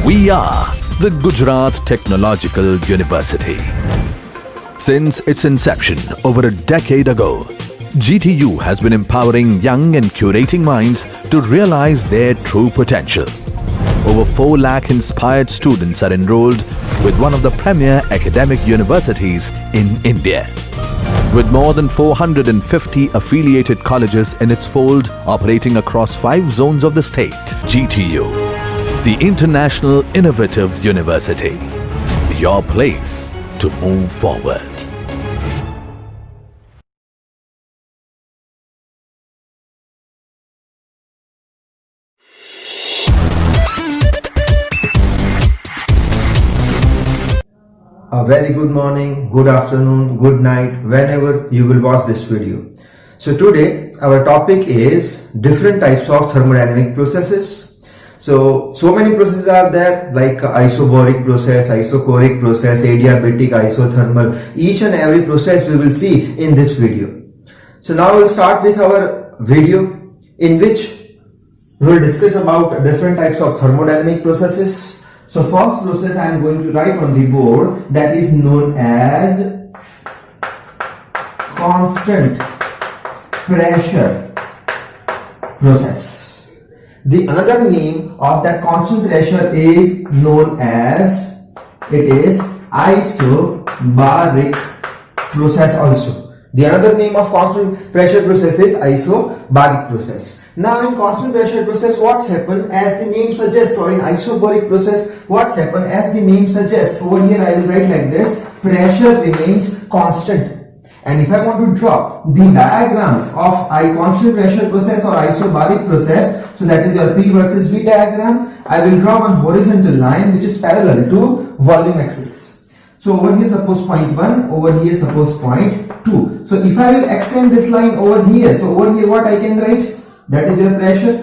We are the Gujarat Technological University. Since its inception over a decade ago, GTU has been empowering young and curating minds to realize their true potential. Over 4 lakh inspired students are enrolled with one of the premier academic universities in India. With more than 450 affiliated colleges in its fold operating across 5 zones of the state, GTU, the International Innovative University, your place to move forward. A very good morning, good afternoon, good night, whenever you will watch this video. So today our topic is different types of thermodynamic processes. So many processes are there, like isobaric process, isochoric process, adiabatic, isothermal. Each and every process we will see in this video. So now we'll start with our video in which we will discuss about different types of thermodynamic processes. So first process I am going to write on the board, that is known as constant pressure process. The another name of that constant pressure is known as, it is isobaric process also. The another name of constant pressure process is isobaric process. Now in constant pressure process, what's happened as the name suggests, or in isobaric process, what's happened as the name suggests, over here I will write like this, pressure remains constant. And if I want to draw the diagram of a constant pressure process or isobaric process, so that is your P versus V diagram, I will draw one horizontal line which is parallel to volume axis. So over here suppose point 1, over here suppose point 2. So if I will extend this line over here, so over here what I can write? That is your pressure.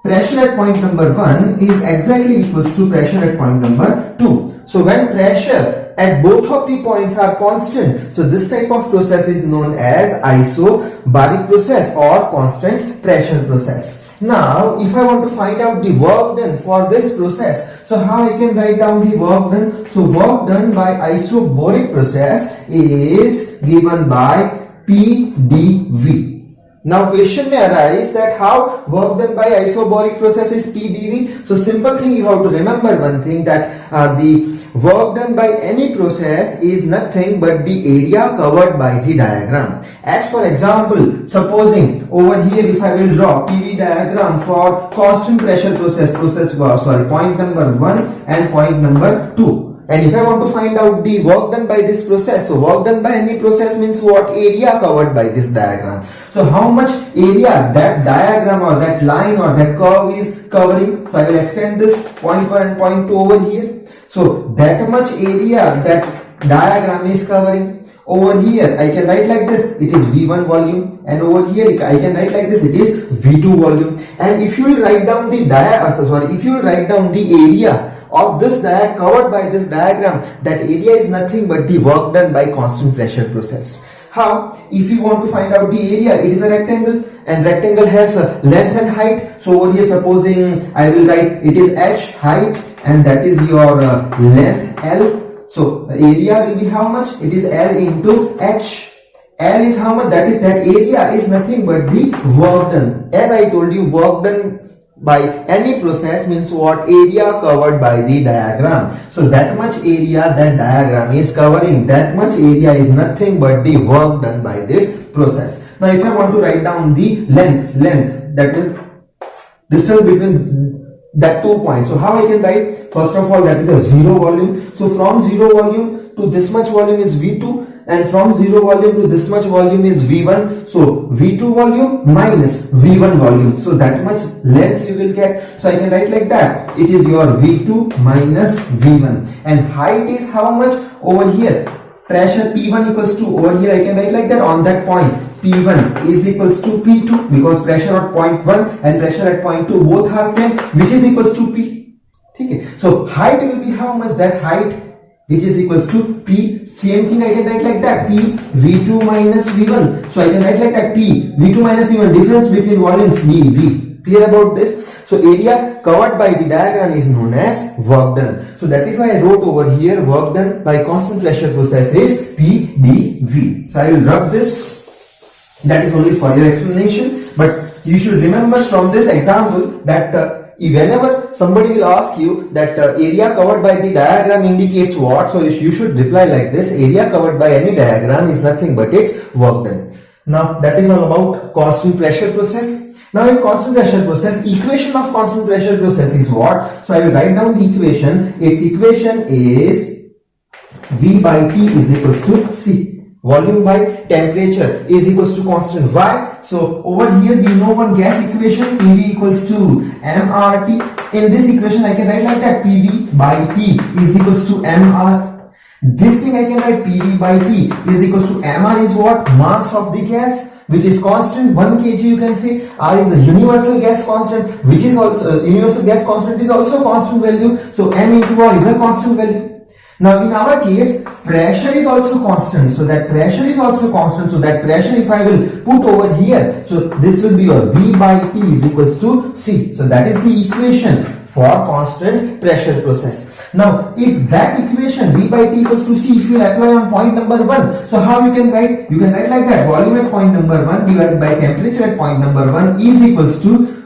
Pressure at point number 1 is exactly equals to pressure at point number 2. So when pressure at both of the points are constant, so this type of process is known as isobaric process or constant pressure process. Now if I want to find out the work done for this process, so how I can write down the work done? So work done by isobaric process is given by PdV. Now question may arise that how work done by isobaric process is PdV. So simple thing, you have to remember one thing, that the work done by any process is nothing but the area covered by the diagram. As for example, supposing over here if I will draw PV diagram for constant pressure process, point number 1 and point number 2. And if I want to find out the work done by this process, so work done by any process means what? Area covered by this diagram. So how much area that diagram or that line or that curve is covering? So I will extend this point 1 and point 2 over here. So that much area that diagram is covering. Over here I can write like this, it is V1 volume, and over here I can write like this, it is V2 volume. And if you will write down the area of this covered by this diagram, that area is nothing but the work done by constant pressure process. How? If you want to find out the area, it is a rectangle, and rectangle has a length and height. So over here supposing I will write it is h height, and that is your length L. So the area will be how much? It is L into h. L is how much? That area is nothing but the work done. As I told you, work done by any process means what? Area covered by the diagram. So that much area that diagram is covering, that much area is nothing but the work done by this process. Now if I want to write down the length, that is distance between that 2 points. So how I can write? First of all, that is a 0 volume. So from 0 volume to this much volume is V2, and from 0 volume to this much volume is V1. So V2 volume minus V1 volume. So that much length you will get. So I can write like that. It is your V2 minus V1. And height is how much? Over here pressure P1 equals to, over here I can write like that, on that point P1 is equals to P2, because pressure at point 1 and pressure at point 2 both are same, which is equals to P. Okay. So height will be how much? That height which is equals to P. Same thing I can write like that, P V2 minus V1. So I can write like that, P V2 minus V1, difference between volumes dV. Clear about this? So area covered by the diagram is known as work done. So that is why I wrote over here work done by constant pressure process is PdV. So I will rub this. That is only for your explanation. But you should remember from this example that whenever somebody will ask you that area covered by the diagram indicates what, so you should reply like this: area covered by any diagram is nothing but its work done. Now that is all about constant pressure process. Now in constant pressure process, equation of constant pressure process is what? So I will write down the equation. Its equation is V by T is equals to C. Volume by temperature is equals to constant. Why? So over here we know one gas equation, PV equals to mRT. In this equation I can write like that: PV by T is equals to mR. This thing I can write: PV by T is equals to mR is what? Mass of the gas, which is constant, 1 kg you can say. R is the universal gas constant, which is also universal gas constant is also a constant value. So M into R is a constant value. Now in our case, pressure is also constant. So that pressure is also constant. So that pressure, if I will put over here, so this will be your V by T is equals to C. So that is the equation for constant pressure process. Now if that equation V by T equals to C, if you will apply on point number 1, so how you can write? You can write like that: volume at point number 1 divided by temperature at point number 1 is equals to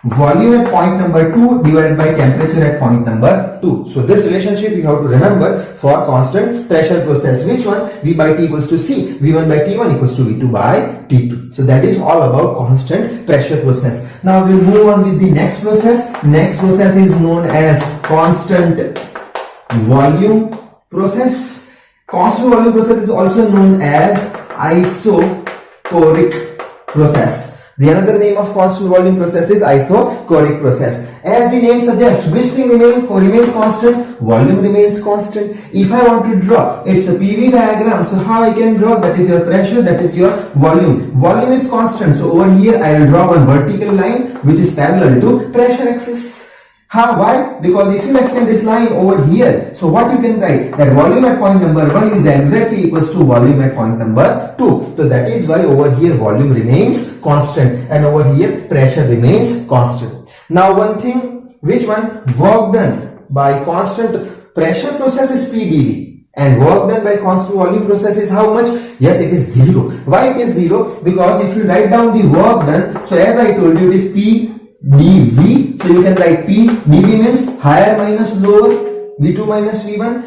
volume at point number 2 divided by temperature at point number 2. So this relationship you have to remember for constant pressure process. Which one? V by T equals to C. V1 by T1 equals to V2 by T2. So that is all about constant pressure process. Now we'll move on with the next process. Next process is known as constant volume process. Constant volume process is also known as isochoric process. The another name of constant volume process is isochoric process. As the name suggests, which thing remains constant? Volume remains constant. If I want to draw, it's a PV diagram. So how I can draw? That is your pressure, that is your volume. Volume is constant. So over here I will draw one vertical line which is parallel to pressure axis. How? Why? Because if you extend this line over here, so what you can write? That volume at point number 1 is exactly equals to volume at point number 2. So that is why over here volume remains constant and over here pressure remains constant. Now one thing, which one? Work done by constant pressure process is PdV. And work done by constant volume process is how much? Yes, it is 0. Why it is 0? Because if you write down the work done, so as I told you, it is PdV. So you can write P. dV means higher minus lower, V2 minus V1.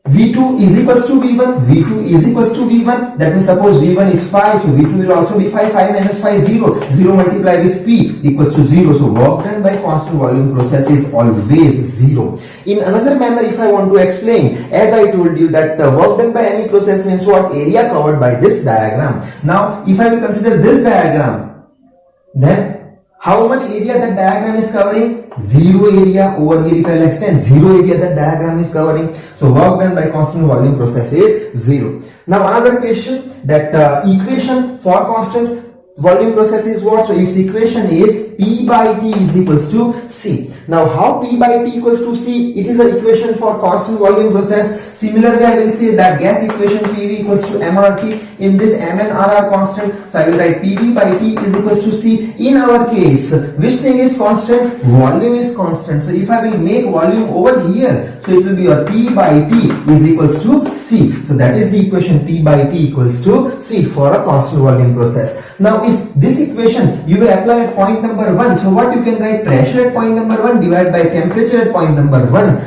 V2 is equals to V1. V2 is equals to V1. That means suppose V1 is 5, so V2 will also be 5. 5 minus 5, 0. 0 multiplied with P equals to 0. So work done by constant volume process is always 0. In another manner, if I want to explain, as I told you that the work done by any process means what? Area covered by this diagram. Now, if I will consider this diagram, then how much area that diagram is covering? 0 area. Over here if I will extend, 0 area that diagram is covering. So work done by constant volume process is 0. Now another question, that equation for constant volume process is what? So its equation is P by T is equals to C. Now how P by T equals to C? It is the equation for constant volume process. Similarly, I will say that gas equation PV equals to mRT. In this M and R are constant. So I will write PV by T is equals to C. In our case, which thing is constant? Volume is constant. So if I will make volume over here, so it will be your P by T is equals to C. So that is the equation P by T equals to C for a constant volume process. Now if this equation you will apply at point number 1, so what you can write? Pressure at point number 1 divided by temperature at point number 1,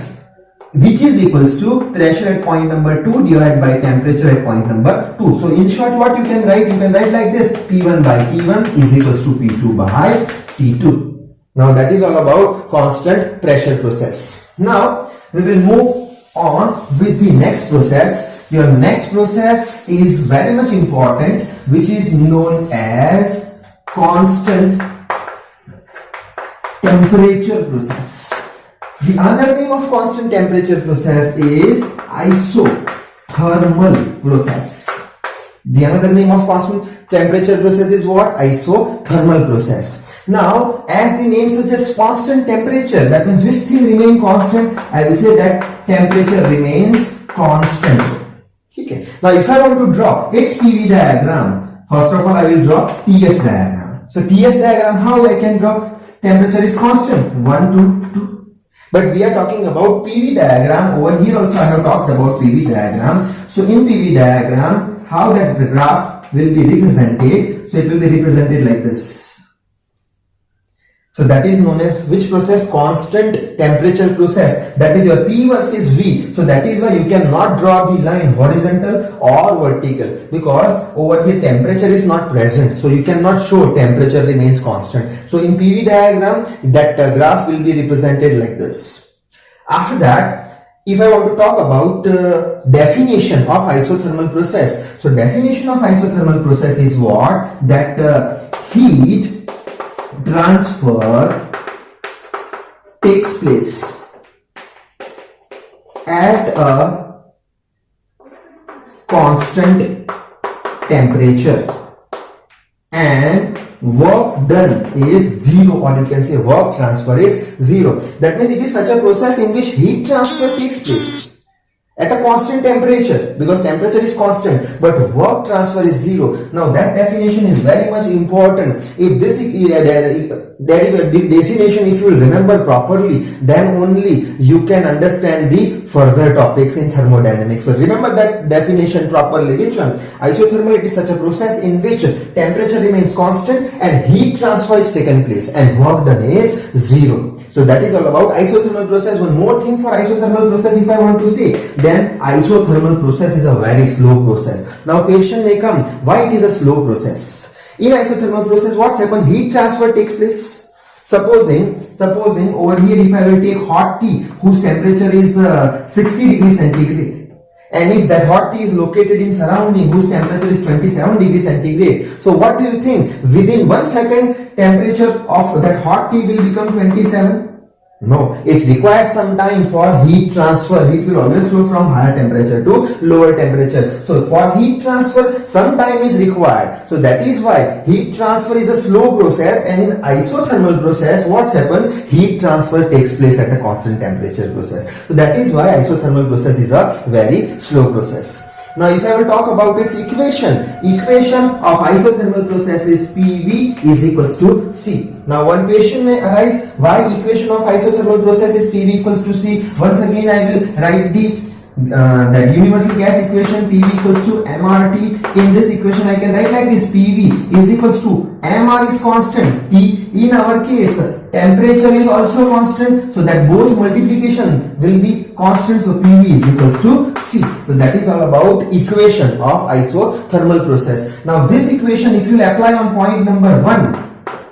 which is equals to pressure at point number 2 divided by temperature at point number 2. So in short, what you can write? You can write like this: P1 by T1 is equals to P2 by T2. Now that is all about constant pressure process. Now we will move on with the next process. Your next process is very much important, which is known as constant temperature process. The other name of constant temperature process is isothermal process. The another name of constant temperature process is what? Isothermal process. Now, as the name suggests, constant temperature, that means which thing remain constant? I will say that temperature remains constant. Okay. Now, if I want to draw its PV diagram, first of all, I will draw TS diagram. So TS diagram, how I can draw? Temperature is constant, 1, 2, 2. But we are talking about PV diagram. Over here also I have talked about PV diagram. So in PV diagram, how that graph will be represented? So it will be represented like this. So that is known as which process? Constant temperature process. That is your P versus V. So that is why you cannot draw the line horizontal or vertical, because over here temperature is not present. So you cannot show temperature remains constant. So in PV diagram, that graph will be represented like this. After that, if I want to talk about definition of isothermal process. So definition of isothermal process is what? That heat transfer takes place at a constant temperature and work done is zero, or you can say work transfer is zero. That means it is such a process in which heat transfer takes place at a constant temperature, because temperature is constant, but work transfer is zero. Now that definition is very much important. If this definition, if you will remember properly, then only you can understand the further topics in thermodynamics. So remember that definition properly. Which one? Isothermal, it is such a process in which temperature remains constant and heat transfer is taken place and work done is zero. So that is all about isothermal process. One more thing for isothermal process, if I want to say, then isothermal process is a very slow process. Now question may come, why it is a slow process? In isothermal process, what's happened? Heat transfer takes place. Supposing over here, if I will take hot tea whose temperature is 60 degrees centigrade, and if that hot tea is located in surrounding whose temperature is 27 degrees centigrade, so what do you think? Within 1 second, temperature of that hot tea will become 27? No, it requires some time for heat transfer. Heat will always flow from higher temperature to lower temperature. So for heat transfer, some time is required. So that is why heat transfer is a slow process, and in isothermal process, what's happened? Heat transfer takes place at a constant temperature process. So that is why isothermal process is a very slow process. Now if I will talk about its equation of isothermal process is PV is equals to C. Now one question may arise, why equation of isothermal process is PV equals to C? Once again I will write that universal gas equation, PV equals to MRT. In this equation I can write like this, PV is equals to MR is constant, T in our case temperature is also constant, so that both multiplication will be constant, so PV is equals to C. So that is all about equation of isothermal process. Now this equation, if you apply on point number 1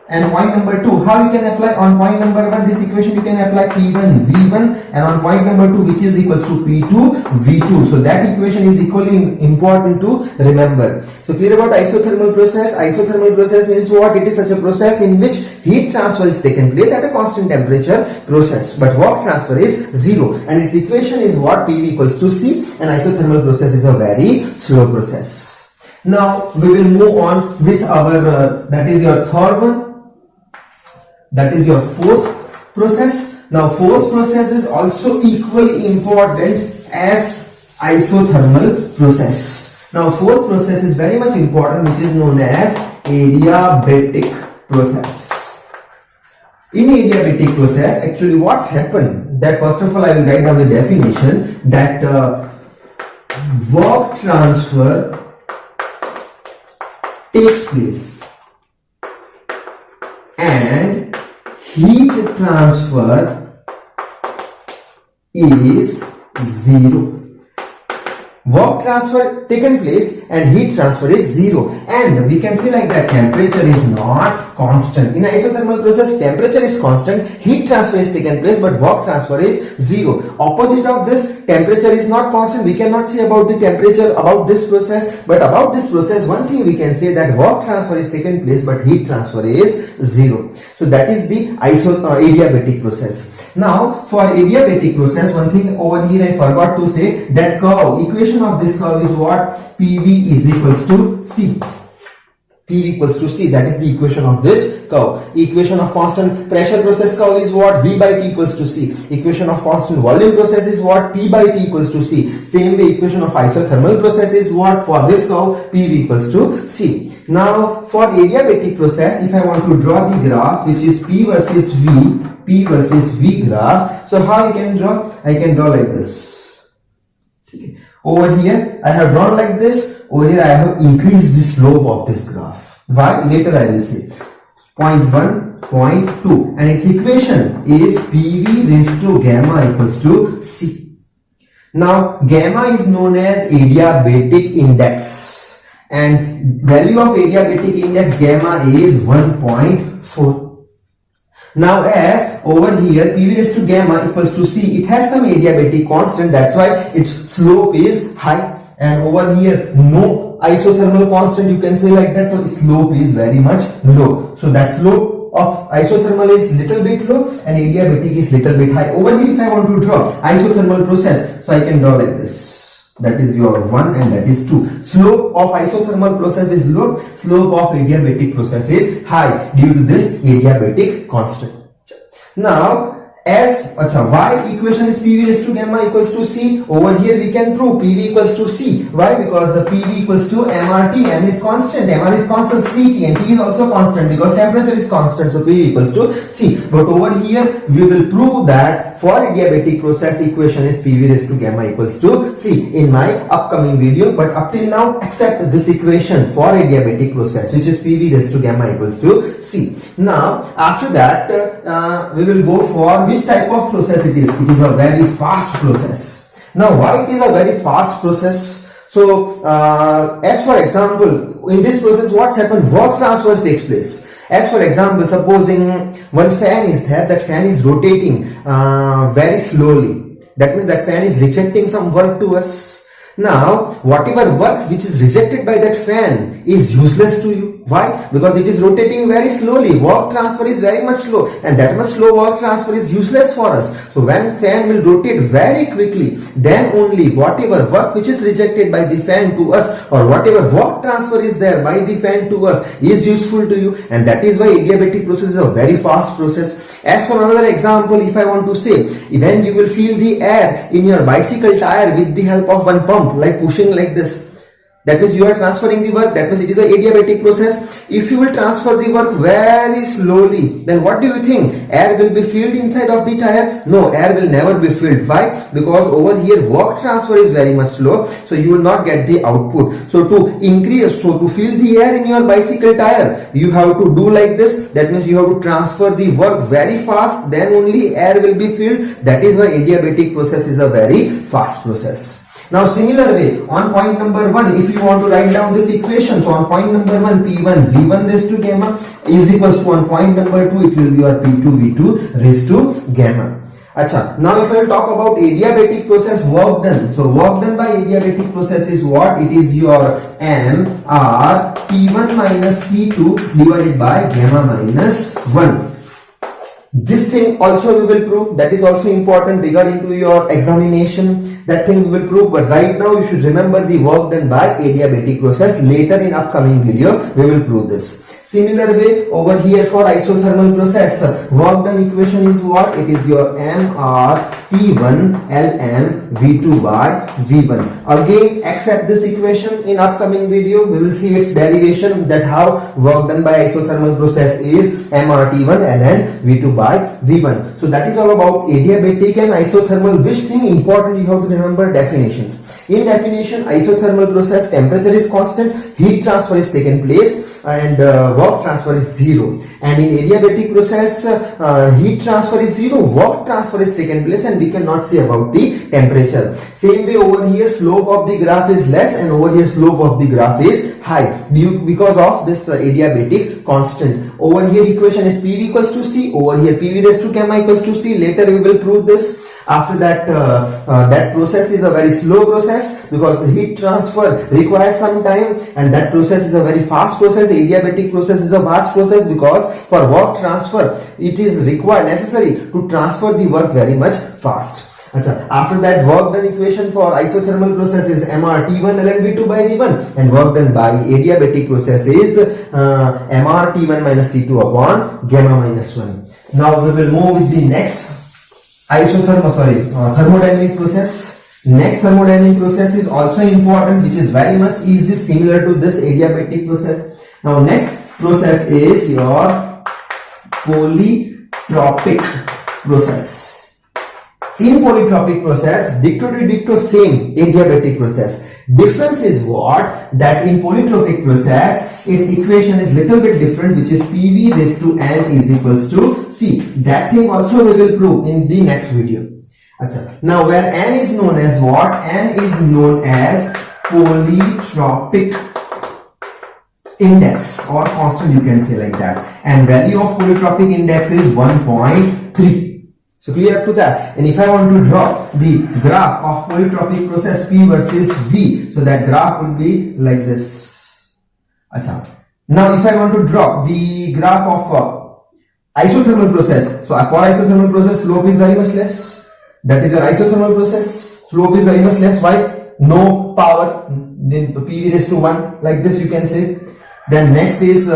and point number 2, how you can apply? On point number 1, this equation you can apply P1 V1, and on point number 2, which is equals to P2 V2. So that equation is equally important to remember. So clear about isothermal process? Isothermal process means what? It is such a process in which heat transfer is taken place at a constant temperature process, but work transfer is zero, and its equation is what? PV equals to C, and isothermal process is a very slow process. Now we will move on with our that is your third one. That is your fourth process. Now fourth process is also equally important as isothermal process. Now fourth process is very much important, which is known as adiabatic process. In adiabatic process, actually what's happened? That first of all I will write down the definition, that work transfer takes place and heat transfer is zero. Work transfer taken place and heat transfer is zero, and we can say like that temperature is not constant. In isothermal process, temperature is constant, heat transfer is taken place, but work transfer is zero. Opposite of this, temperature is not constant. We cannot say about the temperature about this process, but about this process, one thing we can say, that work transfer is taken place, but heat transfer is zero. So that is the adiabatic process. Now for adiabatic process, one thing over here I forgot to say, that curve, equation of this curve is what? PV is equals to C. PV equals to C, that is the equation of this curve. Equation of constant pressure process curve is what? V by T equals to C. Equation of constant volume process is what? T by T equals to C. Same way equation of isothermal process is what? For this curve, PV equals to C. Now for adiabatic process, if I want to draw the graph which is P versus V graph, so how I can draw? I can draw like this. Okay. Over here I have drawn like this, over here I have increased the slope of this graph. Why? Later I will say. 0.1, 0.2, and its equation is PV raised to gamma equals to C. Now gamma is known as adiabatic index, and value of adiabatic index gamma is 1.4. Now as over here PV raised to gamma equals to C, it has some adiabatic constant, that's why its slope is high, and over here no isothermal constant, you can say like that, so slope is very much low. So that slope of isothermal is little bit low and adiabatic is little bit high. Over here if I want to draw isothermal process, so I can draw like this. That is your 1 and that is 2. Slope of isothermal process is low, slope of adiabatic process is high due to this adiabatic constant. Now as y equation is PV raised to gamma equals to C, over here we can prove PV equals to C. Why? Because the PV equals to MRT, M is constant, MR is constant, CT, and T is also constant because temperature is constant, so PV equals to C. But over here we will prove that for adiabatic process equation is PV raised to gamma equals to C in my upcoming video. But up till now accept this equation for adiabatic process which is PV raised to gamma equals to C. Now after that we will go for which type of process it is. It is a very fast process. Now why it is a very fast process? So as for example, in this process what's happened, work transfer takes place. As for example, supposing one fan is there, that fan is rotating very slowly. That means that fan is rejecting some work to us. Now whatever work which is rejected by that fan is useless to you. Why? Because it is rotating very slowly. Work transfer is very much slow, and that much slow work transfer is useless for us. So when fan will rotate very quickly, then only whatever work which is rejected by the fan to us, or whatever work transfer is there by the fan to us, is useful to you, and that is why adiabatic process is a very fast process. As for another example, if I want to say, when you will feel the air in your bicycle tire with the help of one pump, like pushing like this, that means you are transferring the work, that means it is a adiabatic process. If you will transfer the work very slowly, then what do you think? Air will be filled inside of the tire? No, air will never be filled. Why? Because over here work transfer is very much slow, so you will not get the output. So to fill the air in your bicycle tire, you have to do like this. That means you have to transfer the work very fast, then only air will be filled. That is why adiabatic process is a very fast process. Now similar way, on point number 1, if you want to write down this equation, so on point number 1, P1 V1 raised to gamma is equals to, on point number 2, it will be your P2 V2 raised to gamma. Acha, now if I will talk about adiabatic process work done, so work done by adiabatic process is what? It is your MR T1 minus T2 divided by gamma minus 1. This thing also we will prove, that is also important regarding to your examination, that thing we will prove, but right now you should remember the work done by adiabatic process. Later in upcoming video we will prove this. Similar way over here for isothermal process, work done equation is what? It is your MR T1 ln V2 by V1. Again accept this equation. In upcoming video we will see its derivation, that how work done by isothermal process is MR T1 ln V2 by V1. So that is all about adiabatic and isothermal. Which thing important you have to remember? Definitions. In definition, isothermal process temperature is constant, heat transfer is taken place, and work transfer is 0. And in adiabatic process, heat transfer is 0, work transfer is taken place, and we cannot say about the temperature. Same way over here, slope of the graph is less, and over here slope of the graph is high because of this adiabatic constant. Over here equation is PV equals to C, over here PV raised to gamma equals to C. Later we will prove this. After that, that process is a very slow process because the heat transfer requires some time, and that process is a very fast process. Adiabatic process is a fast process because for work transfer it is necessary to transfer the work very much fast. After that, work done equation for isothermal process is MR T1 ln V2 by V1, and work done by adiabatic process is MR T1 minus T2 upon gamma minus 1. Now we will move with the next thermodynamic process. Next thermodynamic process is also important, which is very much easy, similar to this adiabatic process. Now next process is your polytropic process. In polytropic process, dicto to dicto same adiabatic process. Difference is what? That in polytropic process, its equation is little bit different, which is PV raised to N is equals to C. That thing also we will prove in the next video. Achha. Now where N is known as what? N is known as polytropic index or constant, you can say like that. And value of polytropic index is 1.3. So clear up to that. And if I want to draw the graph of polytropic process P versus V, so that graph would be like this. Achha. Now if I want to draw the graph of isothermal process, so for isothermal process slope is very much less. That is your isothermal process. Slope is very much less. Why? No power. Then PV raised to 1, like this you can say. Then next is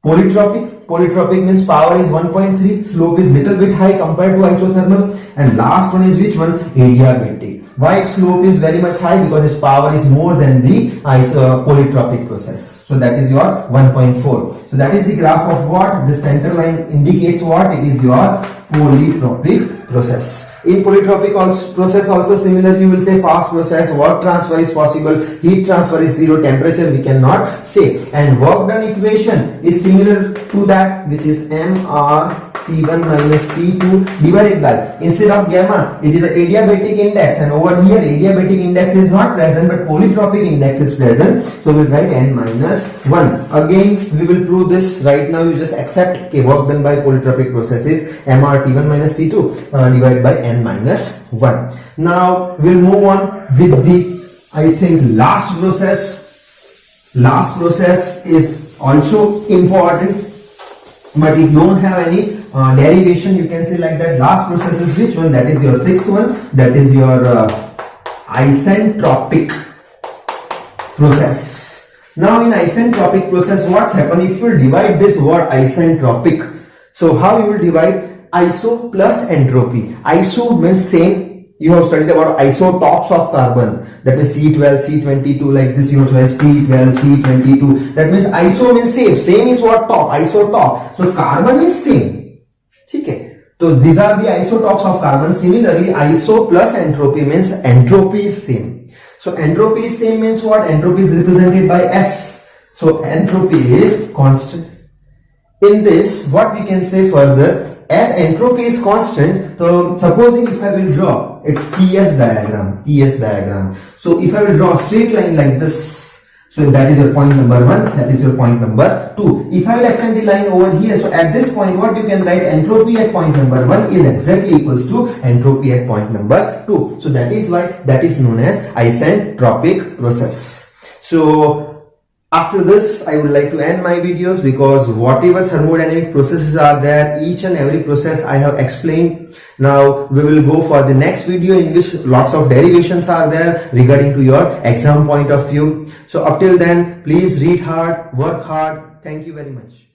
polytropic. Polytropic means power is 1.3, slope is little bit high compared to isothermal, and last one is which one? Adiabatic. Why its slope is very much high? Because its power is more than the polytropic process. So that is your 1.4. So that is the graph of what? The center line indicates what? It is your polytropic process. In polytropic process also similarly you will say fast process, work transfer is possible, heat transfer is zero, temperature we cannot say, and work done equation is similar to that, which is mR T1 minus T2 divided by, instead of gamma it is the adiabatic index, and over here adiabatic index is not present but polytropic index is present, so we'll write N minus 1. Again we will prove this. Right now you just accept work done by polytropic process is mR T1 minus T2 divided by N minus 1. Now we'll move on with the, I think, last process. Last process is also important, but it don't have any derivation, you can say like that. Last process is which one? That is your sixth one, that is your isentropic process. Now in isentropic process, what's happened? If you divide this word isentropic, so how you will divide? Iso plus entropy. Iso means same. You have studied about isotopes of carbon. That means C12, C22, like this you have studied C12, C22. That means iso means same. Same is what? Top, isotop. So carbon is same. Okay. So these are the isotopes of carbon. Similarly, iso plus entropy means entropy is same. So entropy is same means what? Entropy is represented by S. So entropy is constant. In this, what we can say further, as entropy is constant, so supposing if I will draw its TS diagram. So if I will draw a straight line like this, so that is your point number 1, that is your point number 2. If I will extend the line over here, so at this point what you can write? Entropy at point number 1 is exactly equals to entropy at point number 2. So that is why that is known as isentropic process. So after this, I would like to end my videos, because whatever thermodynamic processes are there, each and every process I have explained. Now we will go for the next video in which lots of derivations are there regarding to your exam point of view. So up till then, please read hard, work hard. Thank you very much.